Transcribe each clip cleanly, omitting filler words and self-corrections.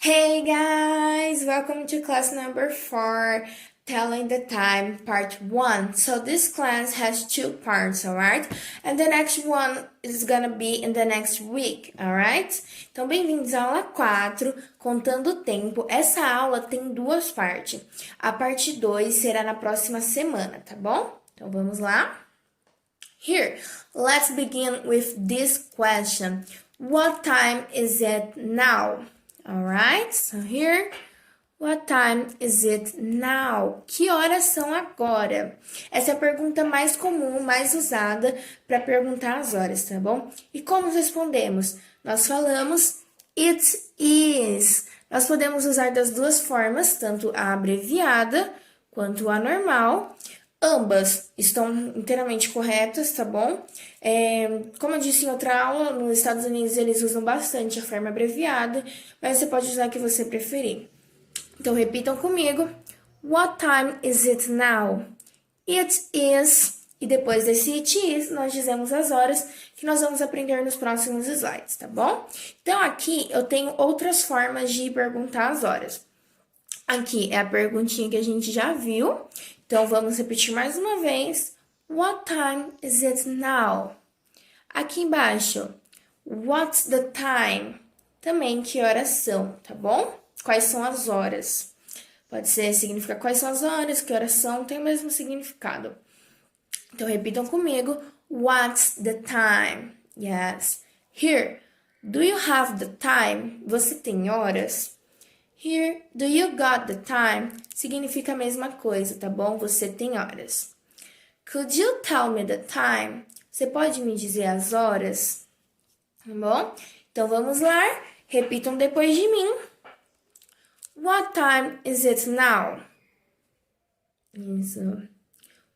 Hey guys, welcome to class number 4, Telling the Time, part 1. So this class has 2 parts, alright? And the next one is gonna be in the next week, alright? Então, bem-vindos à aula 4, Contando o Tempo. Essa aula tem 2 partes. A parte 2 será na próxima semana, tá bom? Então, vamos lá? Here, let's begin with this question. What time is it now? Alright, so here, what time is it now? Que horas são agora? Essa é a pergunta mais comum, mais usada para perguntar as horas, tá bom? E como respondemos? Nós falamos it is. Nós podemos usar das duas formas, tanto a abreviada quanto a normal. Ambas estão inteiramente corretas, tá bom? Como eu disse em outra aula, nos Estados Unidos eles usam bastante a forma abreviada, mas você pode usar a que você preferir. Então, repitam comigo. What time is it now? It is. E depois desse it is, nós dizemos as horas que nós vamos aprender nos próximos slides, tá bom? Então, aqui eu tenho outras formas de perguntar as horas. Aqui é a perguntinha que a gente já viu. Então, vamos repetir mais uma vez. What time is it now? Aqui embaixo, what's the time? Também que horas são, tá bom? Quais são as horas? Pode ser significar quais são as horas, que horas são, tem o mesmo significado. Então, repitam comigo. What's the time? Yes. Here, do you have the time? Você tem horas? Here, do you got the time? Significa a mesma coisa, tá bom? Você tem horas. Could you tell me the time? Você pode me dizer as horas? Tá bom? Então, vamos lá. Repitam depois de mim. What time is it now? Isso.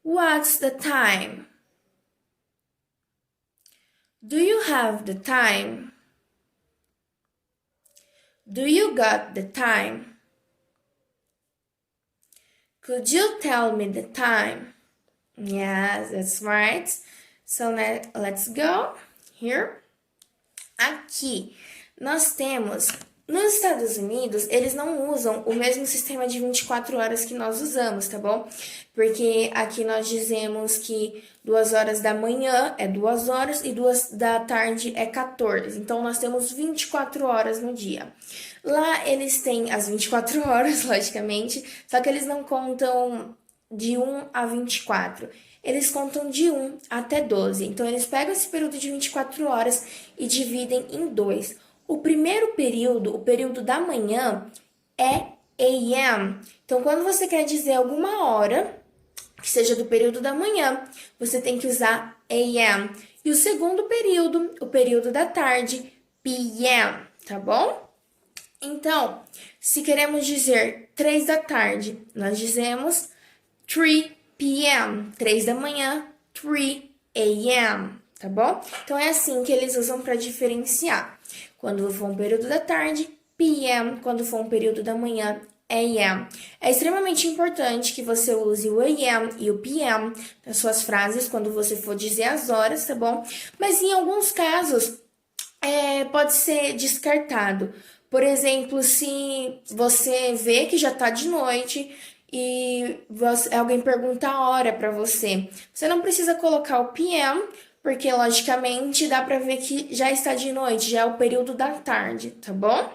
What's the time? Do you have the time? Do you got the time? Could you tell me the time? Yes, that's right. So let's go. Here. Aqui, nós temos... Nos Estados Unidos, eles não usam o mesmo sistema de 24 horas que nós usamos, tá bom? Porque aqui nós dizemos que 2 horas da manhã é 2 horas e 2 da tarde é 14. Então, nós temos 24 horas no dia. Lá, eles têm as 24 horas, logicamente, só que eles não contam de 1 a 24. Eles contam de 1 até 12. Então, eles pegam esse período de 24 horas e dividem em 2. O primeiro período, o período da manhã, é AM. Então, quando você quer dizer alguma hora, que seja do período da manhã, você tem que usar AM. E o segundo período, o período da tarde, PM, tá bom? Então, se queremos dizer 3 da tarde, nós dizemos 3 PM. 3 da manhã, 3 AM, tá bom? Então, é assim que eles usam para diferenciar. Quando for um período da tarde, PM. Quando for um período da manhã, AM. É extremamente importante que você use o AM e o PM nas suas frases quando você for dizer as horas, tá bom? Mas em alguns casos, pode ser descartado. Por exemplo, se você vê que já tá de noite e alguém pergunta a hora para você, você não precisa colocar o PM, porque, logicamente, dá para ver que já está de noite, já é o período da tarde, tá bom?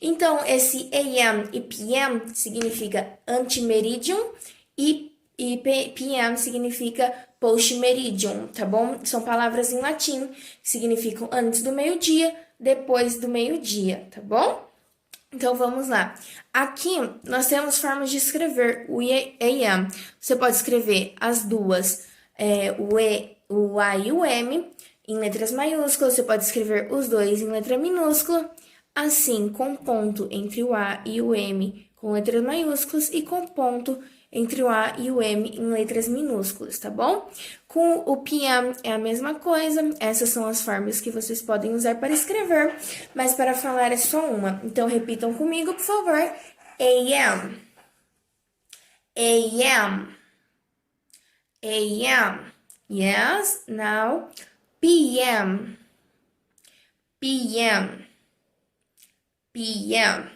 Então, esse AM e PM significa antemeridium e PM significa postmeridium, tá bom? São palavras em latim que significam antes do meio-dia, depois do meio-dia, tá bom? Então, vamos lá. Aqui, nós temos formas de escrever o AM. Você pode escrever as duas, o A e o M em letras maiúsculas, você pode escrever os dois em letra minúscula, assim, com ponto entre o A e o M com letras maiúsculas e com ponto entre o A e o M em letras minúsculas, tá bom? Com o PM é a mesma coisa, essas são as formas que vocês podem usar para escrever, mas para falar é só uma. Então, repitam comigo, por favor. AM, AM, AM. Yes, now PM, PM, p.m.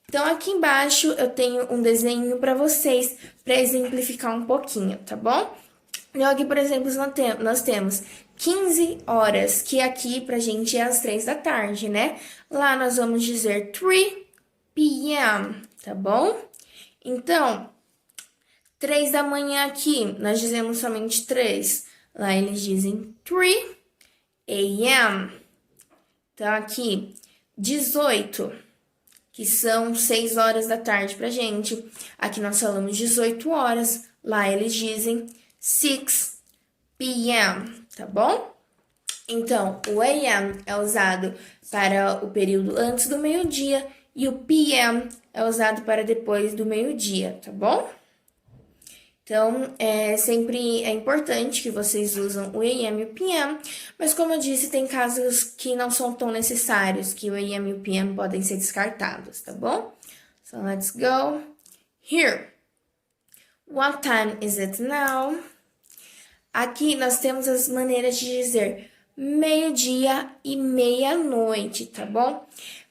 Então, aqui embaixo eu tenho um desenho para vocês, para exemplificar um pouquinho, tá bom? Então, aqui, por exemplo, nós temos 15 horas, que aqui pra gente é às 3 da tarde, né? Lá nós vamos dizer 3 p.m., tá bom? Então, 3 da manhã aqui, nós dizemos somente 3. Lá eles dizem 3 a.m. Então, aqui, 18, que são 6 horas da tarde pra gente. Aqui nós falamos 18 horas. Lá eles dizem 6 p.m., tá bom? Então, o a.m. é usado para o período antes do meio-dia e o p.m. é usado para depois do meio-dia, tá bom? Então, sempre é importante que vocês usam o AM e o PM, mas como eu disse, tem casos que não são tão necessários, que o AM e o PM podem ser descartados, tá bom? So, let's go. Here. What time is it now? Aqui nós temos as maneiras de dizer meio-dia e meia-noite, tá bom?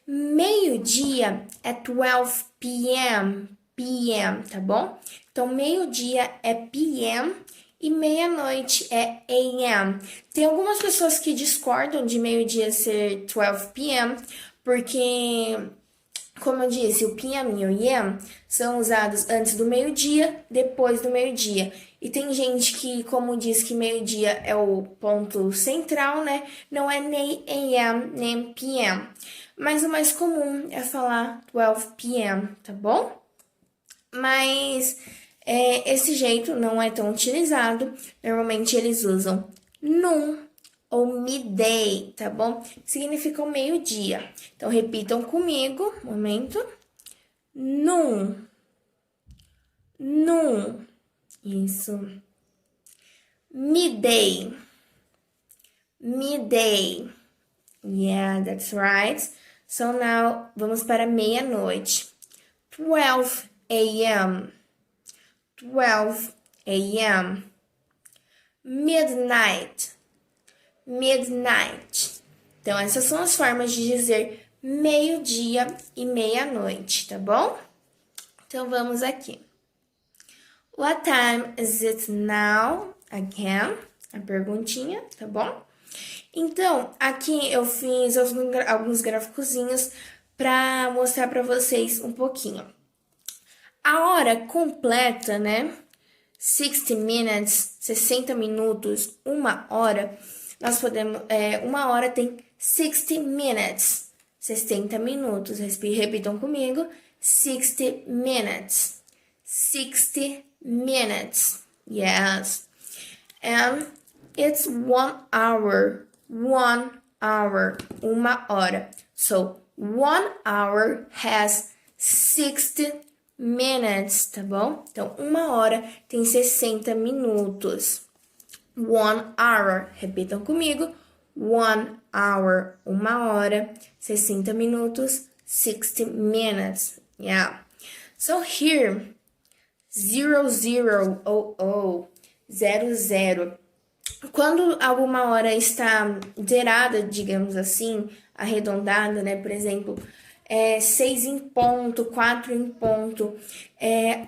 Meio-dia é 12 p.m., p.m., tá bom? Então, meio-dia é p.m. e meia-noite é a.m. Tem algumas pessoas que discordam de meio-dia ser 12 p.m., porque, como eu disse, o p.m. e o a.m. são usados antes do meio-dia, depois do meio-dia. E tem gente que, como diz que meio-dia é o ponto central, né? Não é nem a.m. nem p.m. Mas o mais comum é falar 12 p.m., tá bom? Mas esse jeito não é tão utilizado. Normalmente eles usam noon ou midday, tá bom? Significa o meio-dia. Então, repitam comigo, um momento. Noon. Noon. Isso. Midday. Midday. Yeah, that's right. So now, vamos para meia-noite. 12 a.m. 12 a.m. Midnight. Midnight. Então, essas são as formas de dizer meio-dia e meia-noite, tá bom? Então, vamos aqui. What time is it now? Again, a perguntinha, tá bom? Então, aqui eu fiz alguns gráficozinhos para mostrar para vocês um pouquinho. A hora completa, né? 60 minutes, 60 minutos, 1 hora. Nós podemos, 1 hora tem 60 minutes, 60 minutos. Repitam comigo, 60 minutes, 60 minutes. Yes. And it's 1 hour, 1 hour, 1 hora. So, 1 hour has 60 minutes, tá bom? Então, 1 hora tem 60 minutos. 1 hour, repitam comigo. 1 hour, 1 hora, 60 minutos, 60 minutes. Yeah. So here, 0000, 00. Quando alguma hora está zerada, digamos assim, arredondada, né? Por exemplo, 6 em ponto, 4 em ponto.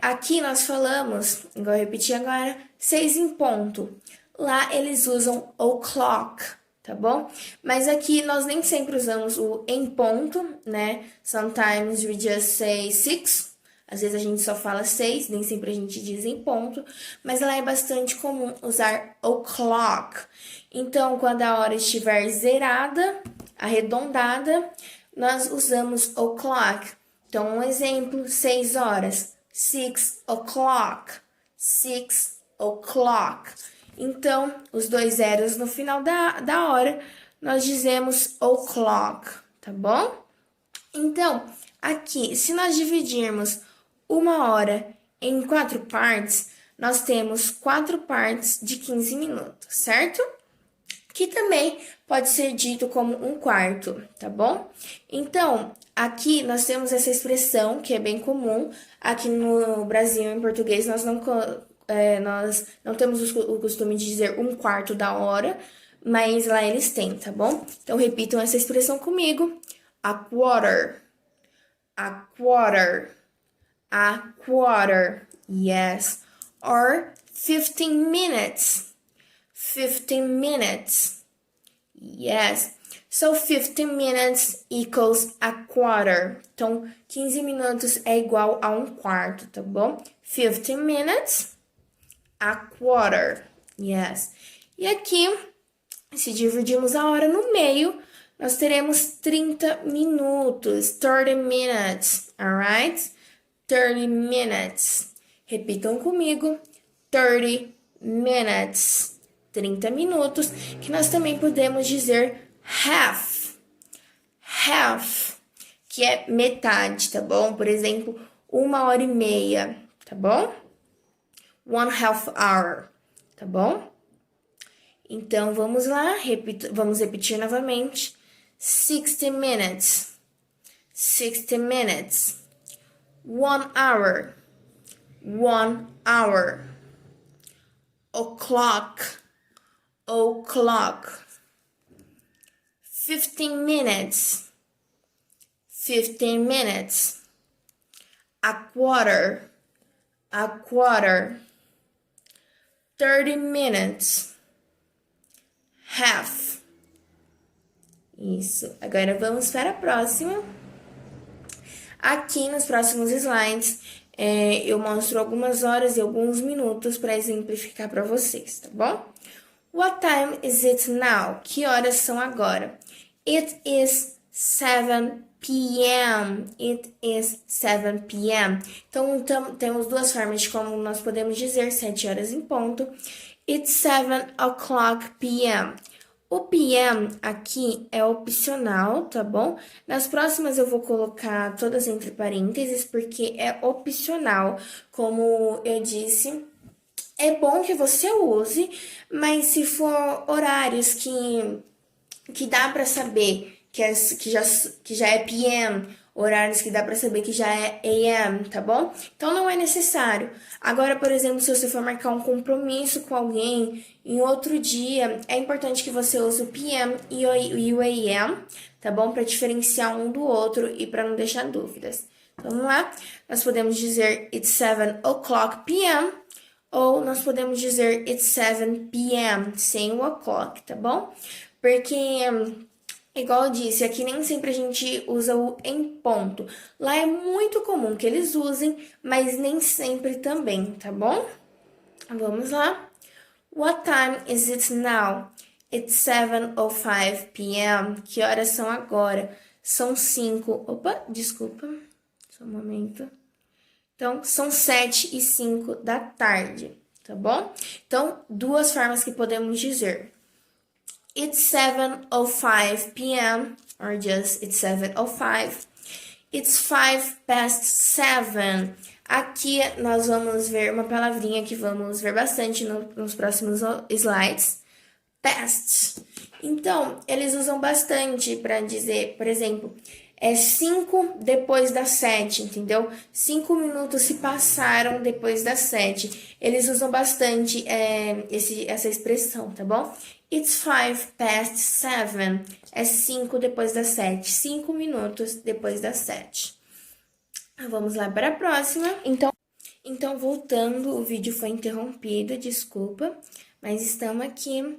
Aqui nós falamos, igual eu repeti agora, 6 em ponto. Lá eles usam o'clock, tá bom? Mas aqui nós nem sempre usamos o em ponto, né? Sometimes we just say 6. Às vezes a gente só fala 6, nem sempre a gente diz em ponto, mas lá é bastante comum usar o'clock. Então, quando a hora estiver zerada, arredondada, nós usamos o'clock. Então, um exemplo, 6 horas, 6 o'clock, 6 o'clock. Então, os 2 zeros no final da hora, nós dizemos o'clock, tá bom? Então, aqui, se nós dividirmos 1 hora em 4 partes, nós temos 4 partes de 15 minutos, certo? Que também pode ser dito como 1/4, tá bom? Então, aqui nós temos essa expressão que é bem comum. Aqui no Brasil, em português, nós não temos o costume de dizer 1/4 da hora, mas lá eles têm, tá bom? Então, repitam essa expressão comigo. A quarter. a quarter, yes. Or 15 minutes, 15 minutes, yes. So 15 minutes equals a quarter. Então, 15 minutos é igual a um quarto, tá bom? 15 minutes, a quarter, yes. E aqui, se dividirmos a hora no meio, nós teremos 30 minutos, 30 minutes, alright? 30 minutes. Repitam comigo, 30 minutes, 30 minutos, que nós também podemos dizer half, que é metade, tá bom? Por exemplo, 1h30, tá bom? 1/2 hour, tá bom? Então, vamos lá, vamos repetir novamente. 60 minutes, 60 minutes. 1 hour, 1 hour. O'clock, 15 minutes, 15 minutes. A quarter, 30 minutes, half. Isso. Agora vamos para a próxima. Aqui nos próximos slides, eu mostro algumas horas e alguns minutos para exemplificar para vocês, tá bom? What time is it now? Que horas são agora? It is 7 p.m. It is 7 p.m. Então, temos duas formas de como nós podemos dizer 7 horas em ponto. It's 7 o'clock p.m. O PM aqui é opcional, tá bom? Nas próximas eu vou colocar todas entre parênteses, porque é opcional. Como eu disse, é bom que você use, mas se for horários que dá para saber que já é PM, horários que dá para saber que já é AM, tá bom? Então não é necessário. Agora, por exemplo, se você for marcar um compromisso com alguém em outro dia, é importante que você use o PM e o AM, tá bom? Para diferenciar um do outro e para não deixar dúvidas. Então, vamos lá? Nós podemos dizer it's 7 o'clock PM ou nós podemos dizer it's 7 p.m. sem o o'clock, tá bom? Porque igual eu disse, aqui nem sempre a gente usa o em ponto. Lá é muito comum que eles usem, mas nem sempre também, tá bom? Vamos lá. What time is it now? It's 7:05 p.m. Que horas são agora? São 5. Opa, desculpa. Só um momento. Então, são 7:05 da tarde, tá bom? Então, duas formas que podemos dizer. It's 7:05 p.m. or just it's 7:05. It's 7:05. Aqui nós vamos ver uma palavrinha que vamos ver bastante nos próximos slides. Past. Então, eles usam bastante para dizer, por exemplo, 5 depois das 7, entendeu? 5 minutos se passaram depois das 7. Eles usam bastante essa expressão, tá bom? It's 7:05. É 5 depois das 7. 5 minutos depois das 7. Vamos lá para a próxima. Então, voltando, o vídeo foi interrompido, desculpa. Mas estamos aqui.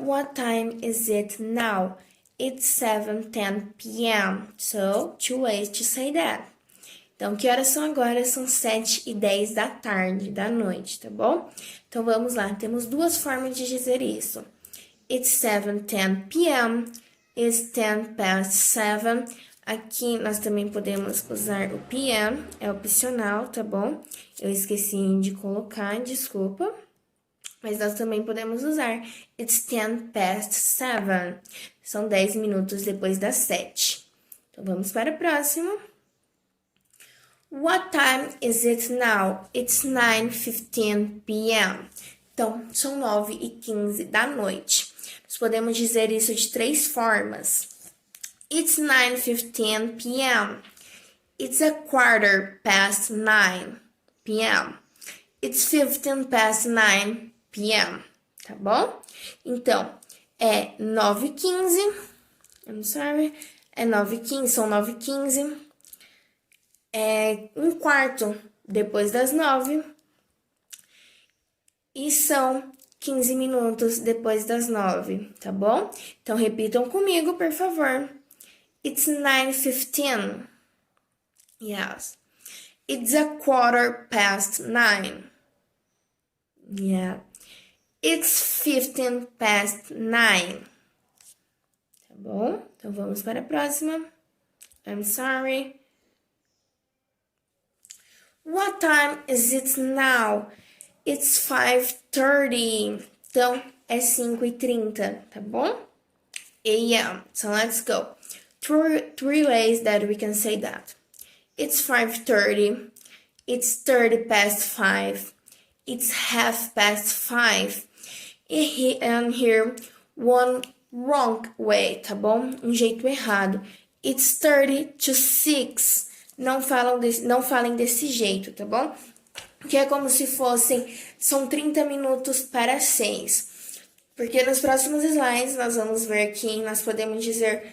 What time is it now? It's 7:10 p.m. So, two ways to say that. Então, que horas são agora? São 7:10 da tarde, da noite, tá bom? Então, vamos lá. Temos duas formas de dizer isso. It's 7:10 p.m. It's 7:10. Aqui, nós também podemos usar o p.m. É opcional, tá bom? Eu esqueci de colocar, desculpa. Mas nós também podemos usar it's 7:10. São 10 minutos depois das 7. Então, vamos para a próxima. What time is it now? It's 9:15 p.m. Então, são 9:15 da noite. Nós podemos dizer isso de três formas. It's 9:15 p.m. It's 9:15 p.m. It's 9:15 p.m. Tá bom? Então, é 9:15. I'm sorry. É 9:15, são 9:15. um quarto depois das 9. E são 15 minutos depois das 9, tá bom? Então, repitam comigo, por favor. It's 9:15. Yes. It's a 9:15. Yeah. It's 9:15. Tá bom? Então, vamos para a próxima. I'm sorry. What time is it now? It's 5:30. Então, é 5:30, tá bom? AM. So, let's go. Three ways that we can say that. It's 5:30. It's 30 past 5. It's 5:30. And here, one wrong way, tá bom? Um jeito errado. It's 30 to 6. Não falem desse jeito, tá bom? Que é como se são 30 minutos para 6. Porque nos próximos slides nós vamos ver que nós podemos dizer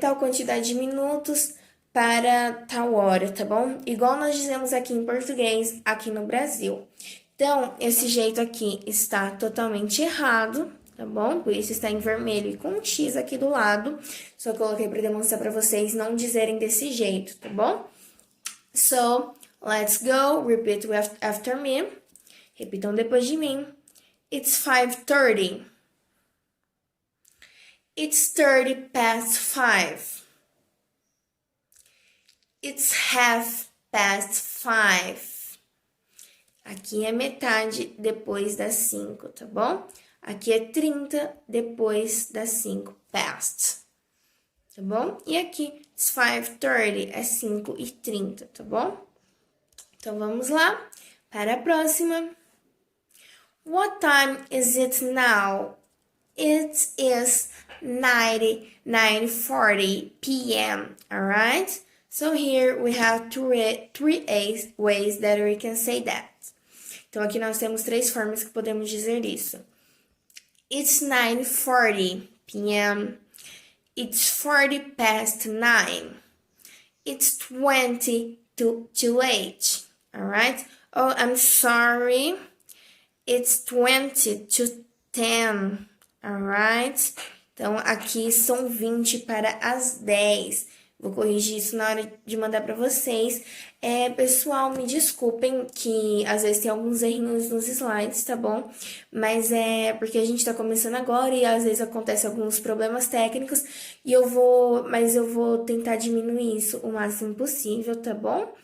tal quantidade de minutos para tal hora, tá bom? Igual nós dizemos aqui em português, aqui no Brasil. Então, esse jeito aqui está totalmente errado, tá bom? Por isso está em vermelho e com um X aqui do lado. Só coloquei para demonstrar para vocês não dizerem desse jeito, tá bom? So, let's go. Repeat after me. Repitam depois de mim. It's 5:30. It's 30 past 5. It's 5:30. Aqui é metade depois das 5, tá bom? Aqui é 30 depois das 5, past. Tá bom? E aqui, it's 5:30, é 5:30, tá bom? Então, vamos lá para a próxima. What time is it now? It is 9:40 p.m., alright? So here we have three ways that we can say that. Então, aqui nós temos 3 formas que podemos dizer isso. It's 9:40 p.m. It's 40 past 9. It's 20 to 8. Alright? Oh, I'm sorry. It's 20 to 10. Alright? Então, aqui são 20 para as 10. Vou corrigir isso na hora de mandar para vocês. Pessoal, me desculpem que às vezes tem alguns errinhos nos slides, tá bom? Mas é porque a gente tá começando agora e às vezes acontecem alguns problemas técnicos e eu vou tentar diminuir isso o máximo possível, tá bom?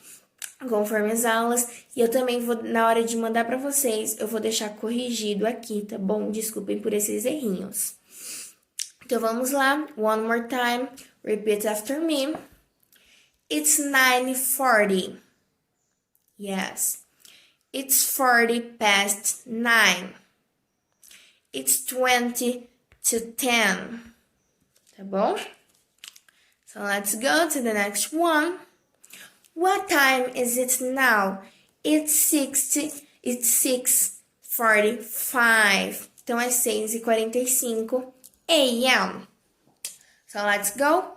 Conforme as aulas. E eu também vou, na hora de mandar para vocês, eu vou deixar corrigido aqui, tá bom? Desculpem por esses errinhos. Então, vamos lá. One more time. Repeat after me. It's 9:40. Yes. It's 40 past 9. It's 20 to 10. Tá bom? So, let's go to the next one. What time is it now? It's 6:45. Então, é 6:45 a.m. So, let's go.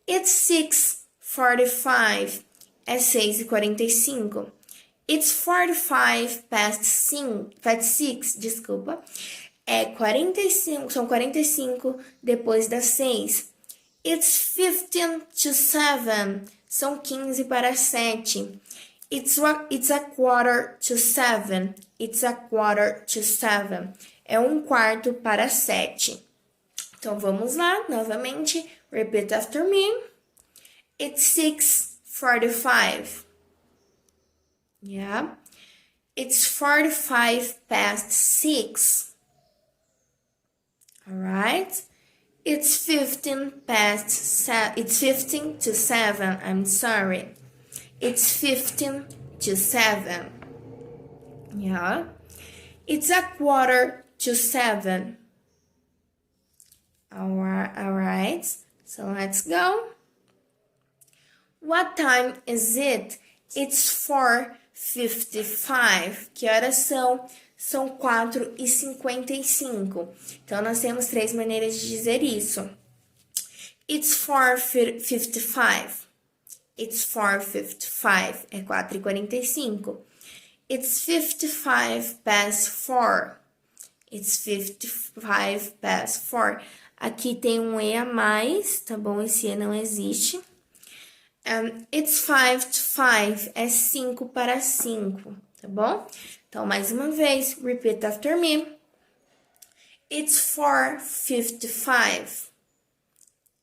It's 6:45. É 6:45. It's 45 past 6, desculpa. São 45 depois das 6. It's 15 to 7. São 15 para 7. It's a quarter to 7. It's a quarter to 7. É 1/4 para 7. Então, vamos lá, novamente. Repeat after me. It's 6:45. Yeah. It's 45 past 6. Alright? It's 15 past 7. It's 15 to 7. I'm sorry. It's 15 to 7. Yeah. It's a quarter to 7. Alright. So let's go. What time is it? It's 4:55. Que horas são? São 4:55. Então, nós temos 3 maneiras de dizer isso. It's 4:55. It's 4:55. É 4:45. It's 55 past 4. It's 55 past 4. Aqui tem um E a mais, tá bom? Esse E não existe. It's 5 to 5. É 5 para 5, tá bom? Então, mais uma vez, repeat after me. It's 4:55.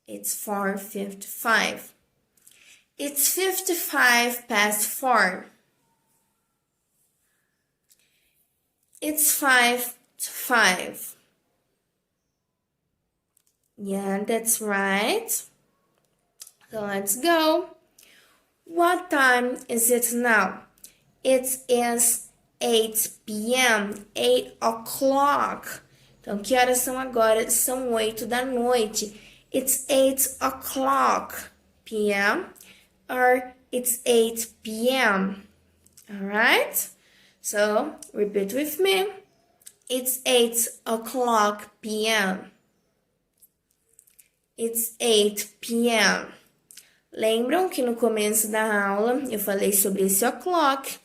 It's 4:55. It's 55 past 4. It's 5 to 5. Yeah, that's right. So let's go. What time is it now? It is 8 p.m. 8 o'clock. Então, que horas são agora? São 8 da noite. It's 8 o'clock p.m. or it's 8 p.m. Alright? So, repeat with me. It's 8 o'clock p.m. It's 8 p.m. Lembram que no começo da aula eu falei sobre esse o'clock,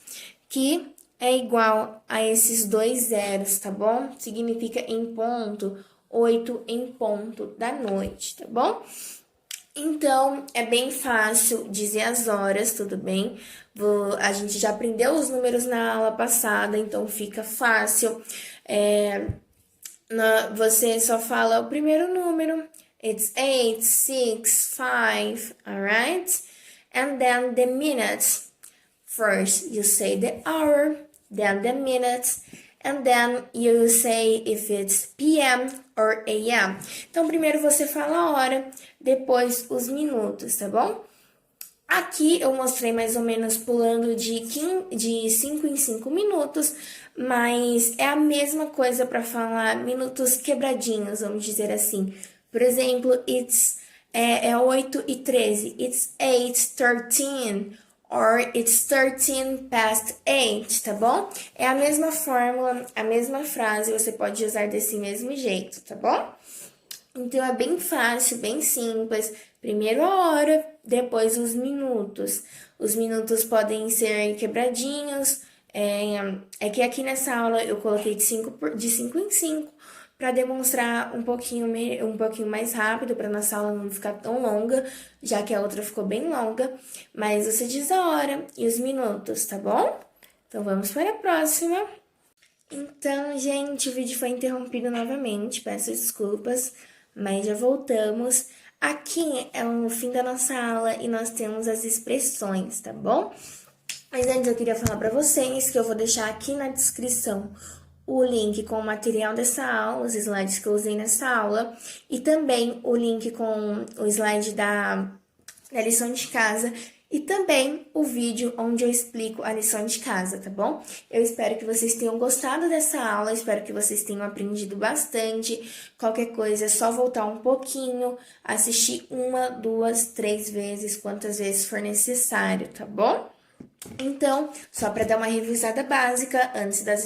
que é igual a esses dois zeros, tá bom? Significa em ponto, 8 em ponto da noite, tá bom? Então, é bem fácil dizer as horas, tudo bem? A gente já aprendeu os números na aula passada, então fica fácil. Você só fala o primeiro número. It's 8, 6, 5, alright? And then the minutes. First, you say the hour, then the minutes, and then you say if it's p.m. or a.m. Então, primeiro você fala a hora, depois os minutos, tá bom? Aqui eu mostrei mais ou menos pulando de 5 em 5 minutos, mas é a mesma coisa para falar minutos quebradinhos, vamos dizer assim. Por exemplo, é 8:13, it's 8:13, or it's 13 past 8, tá bom? É a mesma fórmula, a mesma frase, você pode usar desse mesmo jeito, tá bom? Então, é bem fácil, bem simples. Primeiro a hora, depois os minutos. Os minutos podem ser quebradinhos. É que aqui nessa aula eu coloquei de 5 em 5 para demonstrar um pouquinho mais rápido, para nossa aula não ficar tão longa, já que a outra ficou bem longa. Mas você diz a hora e os minutos, tá bom? Então, vamos para a próxima. Então, gente, o vídeo foi interrompido novamente, peço desculpas, mas já voltamos. Aqui é o fim da nossa aula e nós temos as expressões, tá bom? Mas antes eu queria falar para vocês que eu vou deixar aqui na descrição o link com o material dessa aula, os slides que eu usei nessa aula, e também o link com o slide da lição de casa, e também o vídeo onde eu explico a lição de casa, tá bom? Eu espero que vocês tenham gostado dessa aula, espero que vocês tenham aprendido bastante. Qualquer coisa é só voltar um pouquinho, assistir 1, 2, 3 vezes, quantas vezes for necessário, tá bom? Então, só para dar uma revisada básica antes das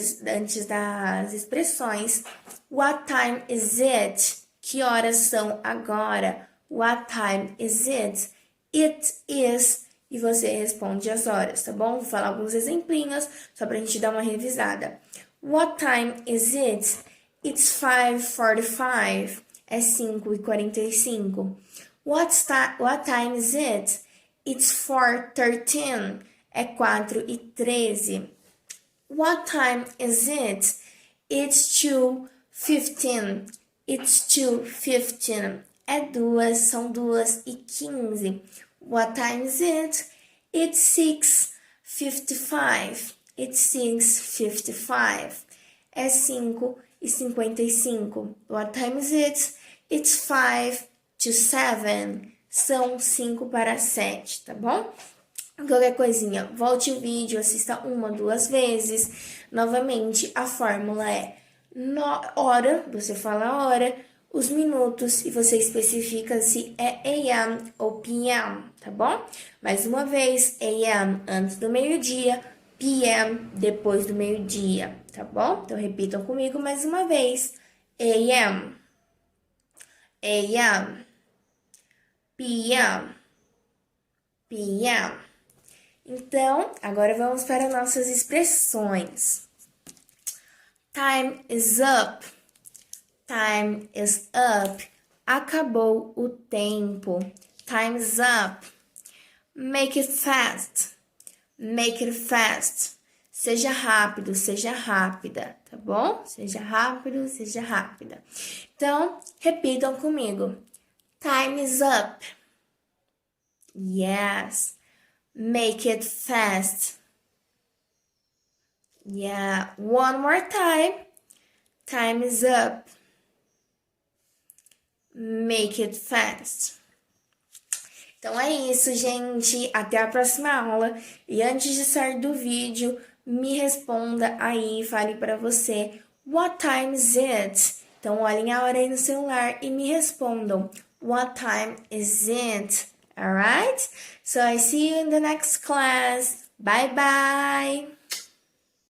expressões. What time is it? Que horas são agora? What time is it? It is. E você responde as horas, tá bom? Vou falar alguns exemplinhos só pra gente dar uma revisada. What time is it? It's 5:45. É 5:45. What time is it? It's 4:13. É 4:13. What time is it? It's 2:15. It's 2:15. São 2:15. What time is it? It's 6:55. It's 6:55. É 5:55. What time is it? It's 5 to 7. São 5 para 7, tá bom? Qualquer coisinha, volte o vídeo, assista 1, 2 vezes. Novamente, a fórmula é hora, você fala a hora, os minutos e você especifica se é AM ou PM, tá bom? Mais uma vez, AM antes do meio-dia, PM depois do meio-dia, tá bom? Então, repitam comigo mais uma vez. AM, AM, PM, p.m. Então, agora vamos para nossas expressões. Time is up. Time is up. Acabou o tempo. Time is up. Make it fast. Make it fast. Seja rápido, seja rápida, tá bom? Seja rápido, seja rápida. Então, repitam comigo. Time is up. Yes. Make it fast. Yeah. One more time. Time is up. Make it fast. Então é isso, gente. Até a próxima aula. E antes de sair do vídeo, me responda aí, fale para você. What time is it? Então olhem a hora aí no celular e me respondam. What time is it? Alright? So I see you in the next class. Bye bye.